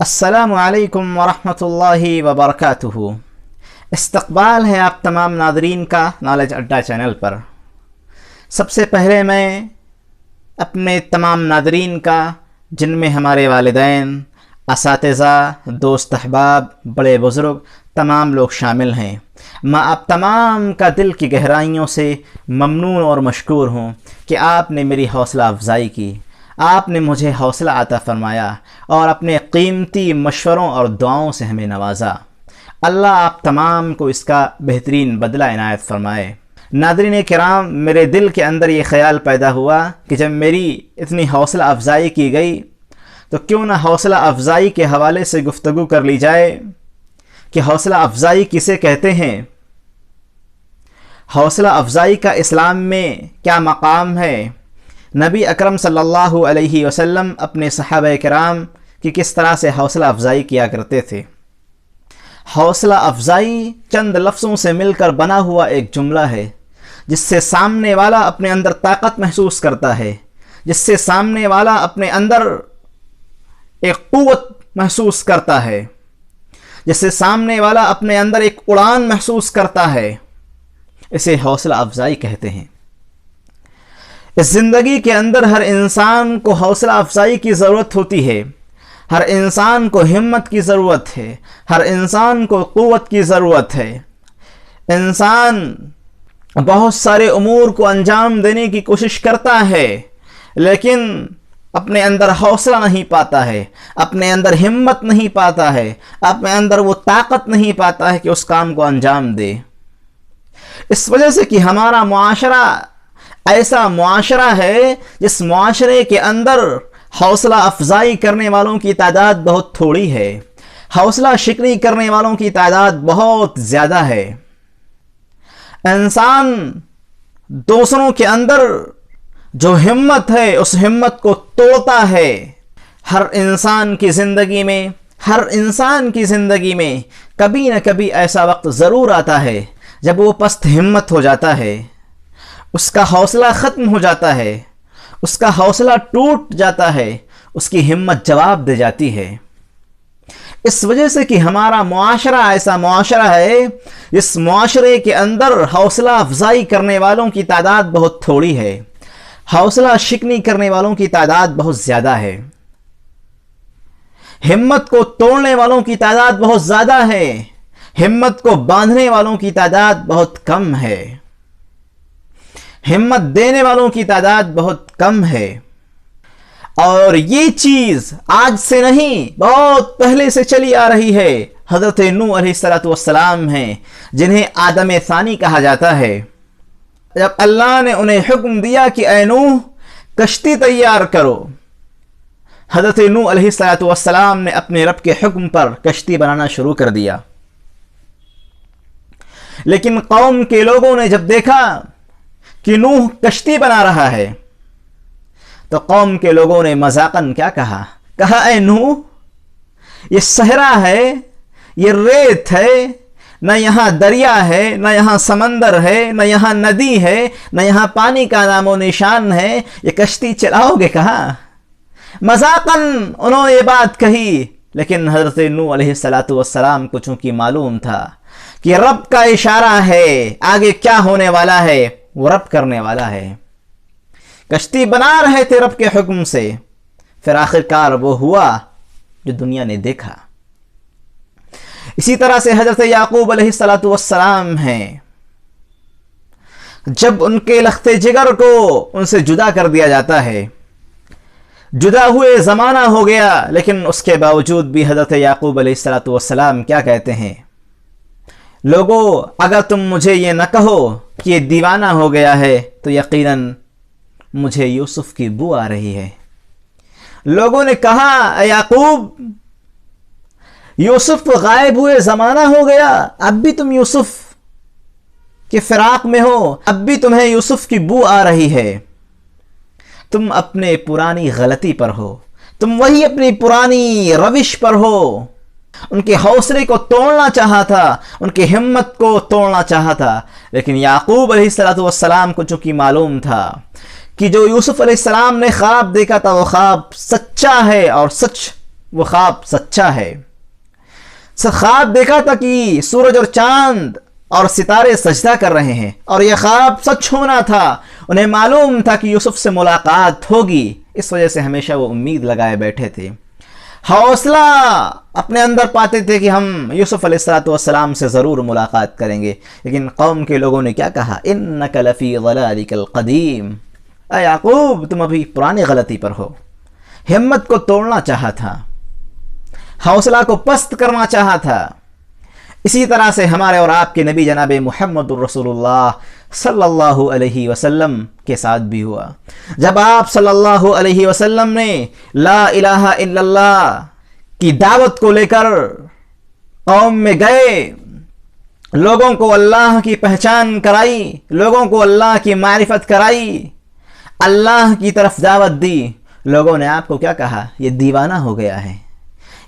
السلام علیکم ورحمۃ اللہ وبرکاتہ۔ استقبال ہے آپ تمام ناظرین کا نالج اڈا چینل پر۔ سب سے پہلے میں اپنے تمام ناظرین کا، جن میں ہمارے والدین، اساتذہ، دوست احباب، بڑے بزرگ تمام لوگ شامل ہیں، میں آپ تمام کا دل کی گہرائیوں سے ممنون اور مشکور ہوں کہ آپ نے میری حوصلہ افزائی کی، آپ نے مجھے حوصلہ عطا فرمایا اور اپنے قیمتی مشوروں اور دعاؤں سے ہمیں نوازا۔ اللہ آپ تمام کو اس کا بہترین بدلہ عنایت فرمائے۔ ناظرین کرام، میرے دل کے اندر یہ خیال پیدا ہوا کہ جب میری اتنی حوصلہ افزائی کی گئی تو کیوں نہ حوصلہ افزائی کے حوالے سے گفتگو کر لی جائے کہ حوصلہ افزائی کسے کہتے ہیں، حوصلہ افزائی کا اسلام میں کیا مقام ہے، نبی اکرم صلی اللہ علیہ وسلم اپنے صحابہ کرام کی کس طرح سے حوصلہ افزائی کیا کرتے تھے۔ حوصلہ افزائی چند لفظوں سے مل کر بنا ہوا ایک جملہ ہے، جس سے سامنے والا اپنے اندر طاقت محسوس کرتا ہے، جس سے سامنے والا اپنے اندر ایک قوت محسوس کرتا ہے، جس سے سامنے والا اپنے اندر ایک اڑان محسوس کرتا ہے۔ اسے حوصلہ افزائی کہتے ہیں۔ اس زندگی کے اندر ہر انسان کو حوصلہ افزائی کی ضرورت ہوتی ہے، ہر انسان کو ہمت کی ضرورت ہے، ہر انسان کو قوت کی ضرورت ہے۔ انسان بہت سارے امور کو انجام دینے کی کوشش کرتا ہے، لیکن اپنے اندر حوصلہ نہیں پاتا ہے، اپنے اندر ہمت نہیں پاتا ہے، اپنے اندر وہ طاقت نہیں پاتا ہے کہ اس کام کو انجام دے۔ اس وجہ سے کہ ہمارا معاشرہ ایسا معاشرہ ہے جس معاشرے کے اندر حوصلہ افزائی کرنے والوں کی تعداد بہت تھوڑی ہے، حوصلہ شکنی کرنے والوں کی تعداد بہت زیادہ ہے۔ انسان دوسروں کے اندر جو ہمت ہے اس ہمت کو توڑتا ہے۔ ہر انسان کی زندگی میں کبھی نہ کبھی ایسا وقت ضرور آتا ہے جب وہ پست ہمت ہو جاتا ہے، اس کا حوصلہ ختم ہو جاتا ہے، اس کا حوصلہ ٹوٹ جاتا ہے، اس کی ہمت جواب دے جاتی ہے۔ اس وجہ سے کہ ہمارا معاشرہ ایسا معاشرہ ہے جس معاشرے کے اندر حوصلہ افزائی کرنے والوں کی تعداد بہت تھوڑی ہے، حوصلہ شکنی کرنے والوں کی تعداد بہت زیادہ ہے، ہمت کو توڑنے والوں کی تعداد بہت زیادہ ہے، ہمت کو باندھنے والوں کی تعداد بہت کم ہے، ہمت دینے والوں کی تعداد بہت کم ہے۔ اور یہ چیز آج سے نہیں، بہت پہلے سے چلی آ رہی ہے۔ حضرت نوح علیہ السلام ہیں جنہیں آدم ثانی کہا جاتا ہے۔ جب اللہ نے انہیں حکم دیا کہ اے نوح کشتی تیار کرو، حضرت نوح علیہ السلام نے اپنے رب کے حکم پر کشتی بنانا شروع کر دیا۔ لیکن قوم کے لوگوں نے جب دیکھا کہ نوح کشتی بنا رہا ہے تو قوم کے لوگوں نے مذاقاً کیا کہا اے نوح یہ صحرا ہے، یہ ریت ہے، نہ یہاں دریا ہے، نہ یہاں سمندر ہے، نہ یہاں ندی ہے، نہ یہاں پانی کا نام و نشان ہے، یہ کشتی چلاؤ گے کہاں؟ مذاقاً انہوں نے یہ بات کہی، لیکن حضرت نوح علیہ السلام کو چونکہ معلوم تھا کہ رب کا اشارہ ہے، آگے کیا ہونے والا ہے وہ رب کرنے والا ہے۔ کشتی بنا رہے تھے رب کے حکم سے، پھر آخرکار وہ ہوا جو دنیا نے دیکھا۔ اسی طرح سے حضرت یعقوب علیہ السلام ہیں، جب ان کے لخت جگر کو ان سے جدا کر دیا جاتا ہے، جدا ہوئے زمانہ ہو گیا، لیکن اس کے باوجود بھی حضرت یعقوب علیہ السلام کیا کہتے ہیں؟ لوگو اگر تم مجھے یہ نہ کہو کہ یہ دیوانہ ہو گیا ہے تو یقیناً مجھے یوسف کی بو آ رہی ہے۔ لوگوں نے کہا اے یعقوب یوسف غائب ہوئے زمانہ ہو گیا، اب بھی تم یوسف کے فراق میں ہو، اب بھی تمہیں یوسف کی بو آ رہی ہے۔ تم اپنے پرانی غلطی پر ہو، تم وہی اپنی پرانی روش پر ہو۔ ان کے حوصلے کو توڑنا چاہا تھا، ان کی ہمت کو توڑنا چاہا تھا، لیکن یعقوب علیہ السلام کو چونکہ معلوم تھا کہ جو یوسف علیہ السلام نے خواب دیکھا تھا وہ خواب سچا ہے اور سچ وہ خواب سچا ہے. خواب دیکھا تھا کہ سورج اور چاند اور ستارے سجدہ کر رہے ہیں اور یہ خواب سچ ہونا تھا. انہیں معلوم تھا کہ یوسف سے ملاقات ہوگی، اس وجہ سے ہمیشہ وہ امید لگائے بیٹھے تھے. حوصلہ اپنے اندر پاتے تھے کہ ہم یوسف علیہ السلام سے ضرور ملاقات کریں گے. لیکن قوم کے لوگوں نے کیا کہا؟ انک لفی ضلالک القدیم، اے یعقوب تم ابھی پرانی غلطی پر ہو. ہمت کو توڑنا چاہا تھا، حوصلہ کو پست کرنا چاہا تھا. اسی طرح سے ہمارے اور آپ کے نبی جناب محمد الرسول اللہ صلی اللہ علیہ وسلم کے ساتھ بھی ہوا. جب آپ صلی اللہ علیہ وسلم نے لا الہ الا اللہ کی دعوت کو لے کر قوم میں گئے، لوگوں کو اللہ کی پہچان کرائی، لوگوں کو اللہ کی معرفت کرائی، اللہ کی طرف دعوت دی، لوگوں نے آپ کو کیا کہا؟ یہ دیوانہ ہو گیا ہے،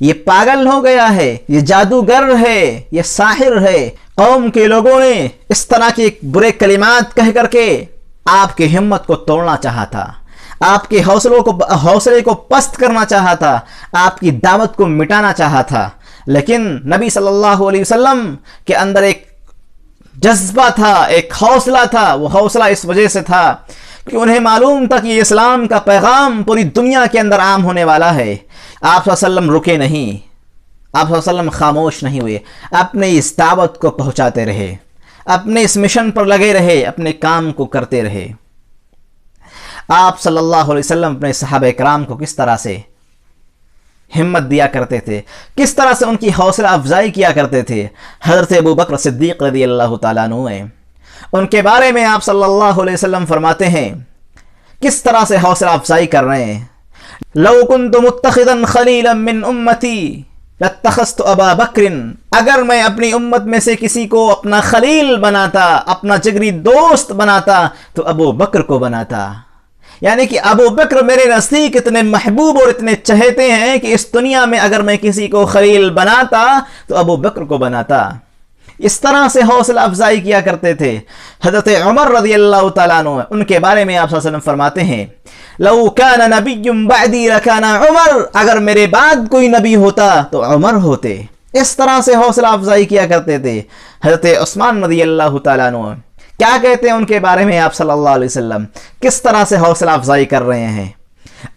یہ پاگل ہو گیا ہے، یہ جادوگر ہے، یہ ساحر ہے. قوم کے لوگوں نے اس طرح کے برے کلمات کہہ کر کے آپ کی ہمت کو توڑنا چاہا تھا، آپ کے حوصلے کو پست کرنا چاہا تھا، آپ کی دعوت کو مٹانا چاہا تھا. لیکن نبی صلی اللہ علیہ وسلم کے اندر ایک جذبہ تھا، ایک حوصلہ تھا. وہ حوصلہ اس وجہ سے تھا کہ انہیں معلوم تھا کہ اسلام کا پیغام پوری دنیا کے اندر عام ہونے والا ہے. آپ صلی اللہ علیہ وسلم رکے نہیں، آپ صلی اللہ علیہ وسلم خاموش نہیں ہوئے، اپنے اس دعوت کو پہنچاتے رہے، اپنے اس مشن پر لگے رہے، اپنے کام کو کرتے رہے. آپ صلی اللہ علیہ وسلم اپنے صحابہ کرام کو کس طرح سے ہمت دیا کرتے تھے، کس طرح سے ان کی حوصلہ افزائی کیا کرتے تھے. حضرت ابو بکر صدیق رضی اللہ تعالیٰ عنہ ہیں، ان کے بارے میں آپ صلی اللہ علیہ وسلم فرماتے ہیں کس طرح سے حوصلہ افزائی کر رہے ہیں. لو كنت متخذا خلیلا من امتی لاتخذت ابا بکر، اگر میں اپنی امت میں سے کسی کو اپنا خلیل بناتا، اپنا جگری دوست بناتا تو ابو بکر کو بناتا. یعنی کہ ابو بکر میرے نزدیک اتنے محبوب اور اتنے چہتے ہیں کہ اس دنیا میں اگر میں کسی کو خلیل بناتا تو ابو بکر کو بناتا. اس طرح سے حوصلہ افزائی کیا کرتے تھے. حضرت عمر رضی اللہ تعالیٰ عنہ، ان کے بارے میں آپ صلی اللہ علیہ وسلم فرماتے ہیں لو کان نبی بعدی لکان عمر، اگر میرے بعد کوئی نبی ہوتا تو عمر ہوتے. اس طرح سے حوصلہ افزائی کیا کرتے تھے. حضرت عثمان رضی اللہ تعالیٰ عنہ، کیا کہتے ہیں ان کے بارے میں آپ صلی اللہ علیہ وسلم؟ کس طرح سے حوصلہ افزائی کر رہے ہیں.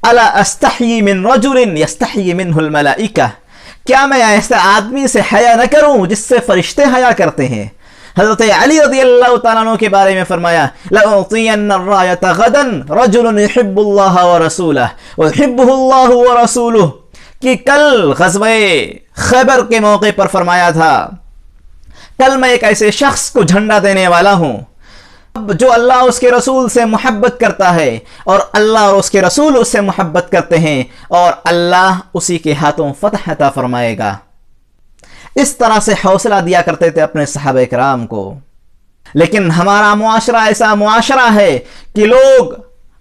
الا استحیی من رجل یستحیی منہ الملائکہ، کیا میں ایسے آدمی سے حیا نہ کروں جس سے فرشتے حیا کرتے ہیں. حضرت علی رضی اللہ تعالیٰ عنہ کے بارے میں فرمایا لأعطین الرایۃ غدا رجل یحب اللہ ورسولہ ویحبہ اللہ ورسولہ، کہ کل غزوہ خیبر کے موقع پر فرمایا تھا کل میں ایک ایسے شخص کو جھنڈا دینے والا ہوں جو اللہ اس کے رسول سے محبت کرتا ہے اور اللہ اور اس کے رسول اس سے محبت کرتے ہیں اور اللہ اسی کے ہاتھوں فتح عطا فرمائے گا. اس طرح سے حوصلہ دیا کرتے تھے اپنے صحابہ کرام کو. لیکن ہمارا معاشرہ ایسا معاشرہ ہے کہ لوگ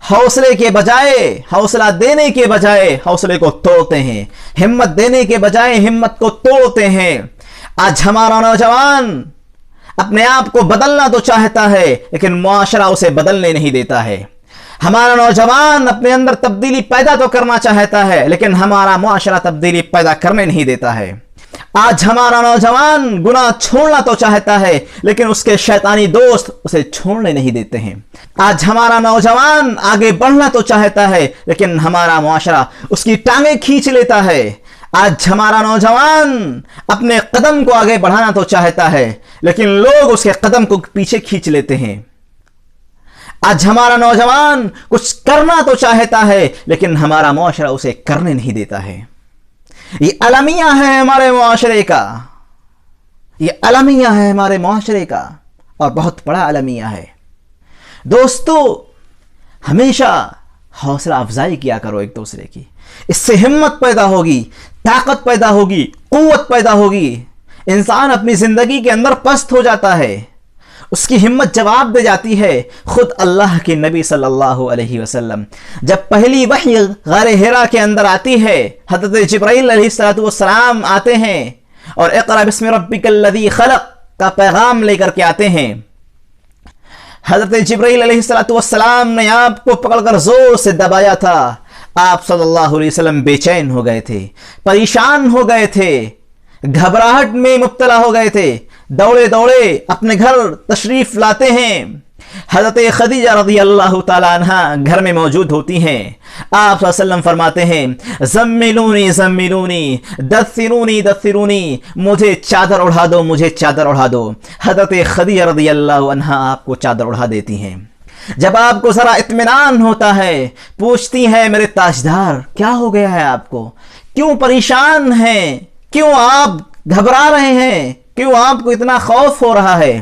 حوصلے کے بجائے، حوصلہ دینے کے بجائے حوصلے کو توڑتے ہیں، ہمت دینے کے بجائے ہمت کو توڑتے ہیں. آج ہمارا نوجوان اپنے آپ کو بدلنا تو چاہتا ہے لیکن معاشرہ اسے بدلنے نہیں دیتا ہے. ہمارا نوجوان اپنے اندر تبدیلی پیدا تو کرنا چاہتا ہے لیکن ہمارا معاشرہ تبدیلی پیدا کرنے نہیں دیتا ہے. آج ہمارا نوجوان گناہ چھوڑنا تو چاہتا ہے لیکن اس کے شیطانی دوست اسے چھوڑنے نہیں دیتے ہیں. آج ہمارا نوجوان آگے بڑھنا تو چاہتا ہے لیکن ہمارا معاشرہ اس کی ٹانگیں کھینچ لیتا ہے. آج ہمارا نوجوان اپنے قدم کو آگے بڑھانا تو چاہتا ہے لیکن لوگ اس کے قدم کو پیچھے کھینچ لیتے ہیں. آج ہمارا نوجوان کچھ کرنا تو چاہتا ہے لیکن ہمارا معاشرہ اسے کرنے نہیں دیتا ہے. یہ المیہ ہے ہمارے معاشرے کا، یہ المیہ ہے ہمارے معاشرے کا اور بہت بڑا المیہ ہے. دوستو، ہمیشہ حوصلہ افزائی کیا کرو ایک دوسرے کی، اس سے ہمت پیدا ہوگی، طاقت پیدا ہوگی، قوت پیدا ہوگی. انسان اپنی زندگی کے اندر پست ہو جاتا ہے، اس کی ہمت جواب دے جاتی ہے. خود اللہ کے نبی صلی اللہ علیہ وسلم جب پہلی وحی غار حرا کے اندر آتی ہے، حضرت جبرائیل علیہ السلام آتے ہیں اور اقرأ بسم ربک الذی خلق کا پیغام لے کر کے آتے ہیں. حضرت جبرائیل علیہ السلام نے آپ کو پکڑ کر زور سے دبایا تھا، آپ صلی اللہ علیہ وسلم بے چین ہو گئے تھے، پریشان ہو گئے تھے، گھبراہٹ میں مبتلا ہو گئے تھے، دوڑے دوڑے اپنے گھر تشریف لاتے ہیں۔ حضرت خدیجہ رضی اللہ تعالیٰ عنہ گھر میں موجود ہوتی ہیں۔ آپ صلی اللہ علیہ وسلم فرماتے ہیں زملونی زملونی دثرونی دثرونی، مجھے چادر اڑا دو، مجھے چادر اڑا دو۔ حضرت خدیجہ رضی اللہ عنہ آپ کو چادر اڑا دیتی ہیں۔ جب آپ کو ذرا اطمینان ہوتا ہے، پوچھتی ہیں میرے تاجدار کیا ہو گیا ہے آپ کو، کیوں پریشان ہیں، کیوں آپ گھبرا رہے ہیں، کیوں آپ کو اتنا خوف ہو رہا ہے؟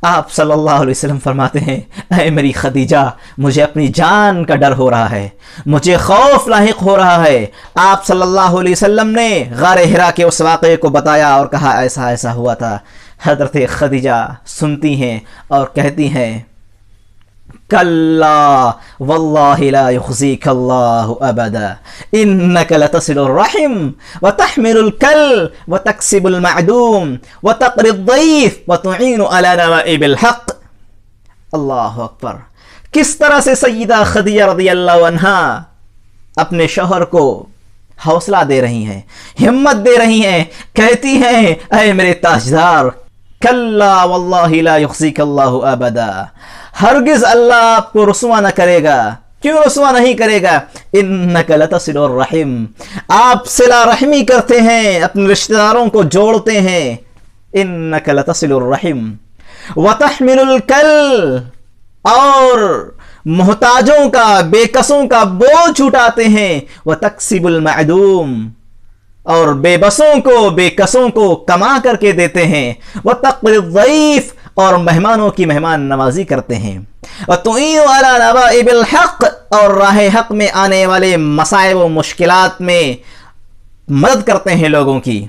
آپ صلی اللہ علیہ وسلم فرماتے ہیں اے میری خدیجہ، مجھے اپنی جان کا ڈر ہو رہا ہے، مجھے خوف لاحق ہو رہا ہے۔ آپ صلی اللہ علیہ وسلم نے غار حرا کے اس واقعے کو بتایا اور کہا ایسا ایسا ہوا تھا۔ حضرت خدیجہ سنتی ہیں اور کہتی ہیں کلا واللہ لا یخزیک اللہ ابدا انک لتصل الرحم وتحمل الکل وتکسب المعدوم وتقری الضیف وتعین علی نوائب الحق۔ اللہ اکبر! کس طرح سے سیدہ خدیجہ رضی اللہ عنہا اپنے شوہر کو حوصلہ دے رہی ہیں، ہمت دے رہی ہیں، کہتی ہیں اے میرے تاجدار کلا واللہ لا یخزیک اللہ ابدا، ہرگز اللہ آپ کو رسوا نہ کرے گا۔ کیوں رسوا نہیں کرے گا؟ انک لتصل الرحم، آپ صلہ رحمی کرتے ہیں، اپنے رشتہ داروں کو جوڑتے ہیں۔ انک لتصل الرحم وتحمل الکل، اور محتاجوں کا، بے کسوں کا بوجھ اٹھاتے ہیں۔ وتکسب المعدوم، اور بے بسوں کو، بے کسوں کو کما کر کے دیتے ہیں۔ وتقری الضیف، اور مہمانوں کی مہمان نوازی کرتے ہیں۔ وتعین علی نوائب الحق، اور راہ حق میں آنے والے مصائب و مشکلات میں مدد کرتے ہیں لوگوں کی۔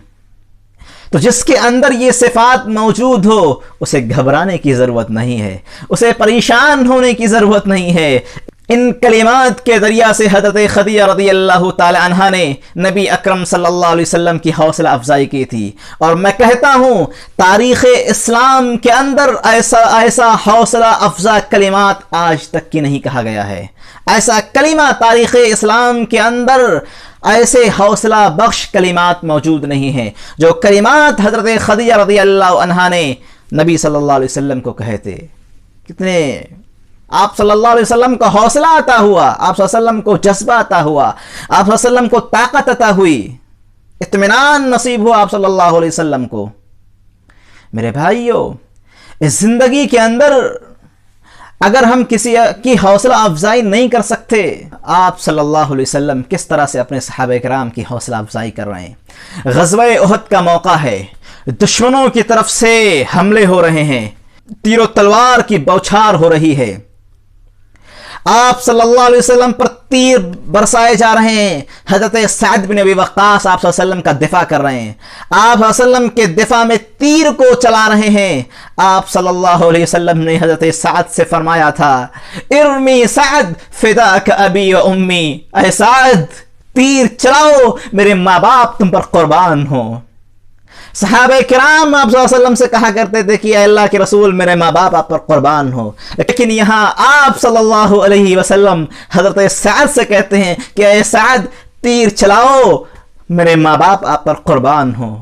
تو جس کے اندر یہ صفات موجود ہو اسے گھبرانے کی ضرورت نہیں ہے، اسے پریشان ہونے کی ضرورت نہیں ہے۔ ان کلمات کے ذریعہ سے حضرت خدیجہ رضی اللہ تعالی عنہا نے نبی اکرم صلی اللہ علیہ وسلم کی حوصلہ افزائی کی تھی، اور میں کہتا ہوں تاریخ اسلام کے اندر ایسا حوصلہ افزا کلمات آج تک کی نہیں کہا گیا ہے۔ ایسا کلمہ تاریخ اسلام کے اندر، ایسے حوصلہ بخش کلمات موجود نہیں ہیں جو کلمات حضرت خدیجہ رضی اللہ عنہا نے نبی صلی اللہ علیہ وسلم کو کہے تھے۔ کتنے آپ صلی اللہ علیہ وسلم کو حوصلہ عطا ہوا، آپ صلی اللہ علیہ وسلم کو جذبہ عطا ہوا، آپ صلی اللہ علیہ وسلم کو طاقت عطا ہوئی، اطمینان نصیب ہوا آپ صلی اللہ علیہ وسلم کو۔ میرے بھائیو، اس زندگی کے اندر اگر ہم کسی کی حوصلہ افزائی نہیں کر سکتے، آپ صلی اللہ علیہ وسلم کس طرح سے اپنے صحابہ کرام کی حوصلہ افزائی کر رہے ہیں؟ غزوہ احد کا موقع ہے، دشمنوں کی طرف سے حملے ہو رہے ہیں، تیر و تلوار کی بوچھار ہو رہی ہے، آپ صلی اللہ علیہ وسلم پر تیر برسائے جا رہے ہیں۔ حضرت سعد بن ابی وقاص آپ صلی اللہ علیہ وسلم کا دفاع کر رہے ہیں، آپ صلی اللہ علیہ وسلم کے دفاع میں تیر کو چلا رہے ہیں۔ آپ صلی اللہ علیہ وسلم نے حضرت سعد سے فرمایا تھا ارمی سعد فداک ابی و امی، اے سعد تیر چلاؤ، میرے ماں باپ تم پر قربان ہوں۔ صحابہ کرام آپ صلی اللہ علیہ وسلم سے کہا کرتے تھے کہ اے اللہ کے رسول میرے ماں باپ آپ پر قربان ہو، لیکن یہاں آپ صلی اللہ علیہ وسلم حضرت سعد سے کہتے ہیں کہ اے سعد تیر چلاؤ، میرے ماں باپ آپ پر قربان ہو۔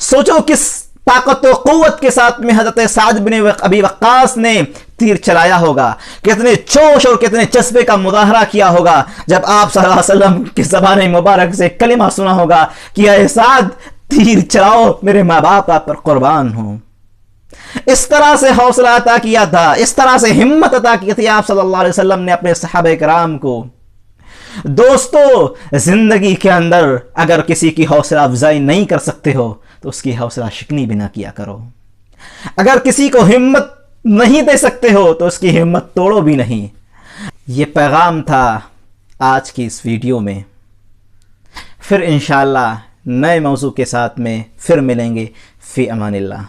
سوچو کس طاقت و قوت کے ساتھ میں حضرت سعد بن ابی وقاص نے تیر چلایا ہوگا، کتنے جوش اور کتنے جذبے کا مظاہرہ کیا ہوگا جب آپ صلی اللہ علیہ وسلم کی زبان مبارک سے کلمہ سنا ہوگا کہ اے سعد تیر چلاؤ، میرے ماں باپ آپ پر قربان ہوں۔ اس طرح سے حوصلہ عطا کیا تھا، اس طرح سے ہمت عطا کی تھی آپ صلی اللہ علیہ وسلم نے اپنے صحابہ کرام کو۔ دوستو، زندگی کے اندر اگر کسی کی حوصلہ افزائی نہیں کر سکتے ہو تو اس کی حوصلہ شکنی بھی نہ کیا کرو۔ اگر کسی کو ہمت نہیں دے سکتے ہو تو اس کی ہمت توڑو بھی نہیں۔ یہ پیغام تھا آج کی اس ویڈیو میں۔ پھر انشاءاللہ نئے موضوع کے ساتھ میں پھر ملیں گے۔ فی امان اللہ۔